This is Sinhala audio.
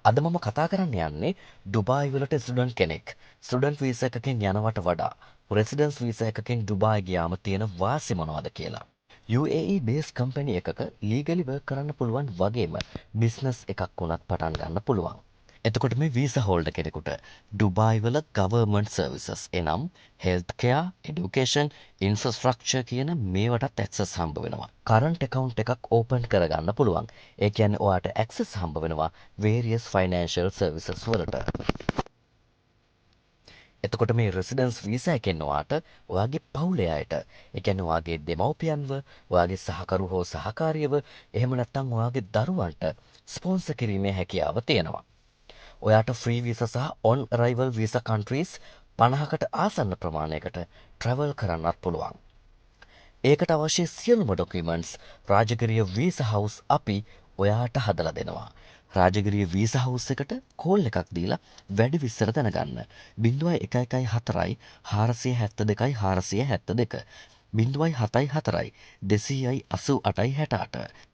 අද මම කතා කරන්න යන්නේ ඩුබායි වලට ස්ටුඩන්ට් කෙනෙක් ස්ටුඩන්ට් වීසා එකකින් යනවට වඩා රෙසිඩන්ස් වීසා එකකින් ඩුබායි ගියාම තියෙන වාසි මොනවද කියලා. UAE බේස් කම්පැනි එකක ලීගලි වර්ක් කරන්න පුළුවන් වගේම බිස්නස් එකක් වුණත් පටන් ගන්න පුළුවන්. එතකොට මේ වීසා හෝල්ඩර් කෙනෙකුට ඩුබායි වල ගවර්න්මන්ට් සර්විසස් එනම් හෙල්ත් කෙයා, එඩියුකේෂන්, ඉන්ෆ්‍රාස්ට්‍රක්චර් කියන මේවටත් ඇක්සස් හම්බ වෙනවා. කරන්ට් account එකක් ඕපන් කරගන්න පුළුවන්. ඒ කියන්නේ ඔයාට ඇක්සස් හම්බ වෙනවා various financial services වලට. එතකොට මේ රෙසිඩන්ස් වීසා එකෙන් ඔයාට ඔයාගේ පවුලේ අයට, ඒ කියන්නේ ඔයාගේ දෙමව්පියන්ව, ඔයාගේ සහකරු හෝ සහකාරියව, එහෙම නැත්නම් ඔයාගේ දරුවන්ට ස්පොන්සර් කිරීමේ හැකියාව තියෙනවා. ඔයාට ෆ්‍රී වීසා සහ on arrival visa countries 50කට ආසන්න ප්‍රමාණයකට travel කරන්නත් පුළුවන්. ඒකට අවශ්‍ය සියලුම ඩොකියුමන්ට්ස් රාජගිරිය වීසා හවුස් අපි ඔයාට හදලා දෙනවා. රාජගිරිය වීසා හවුස් එකට කෝල් එකක් දීලා වැඩි විස්තර දැනගන්න. 0114 472 472 074 288 68.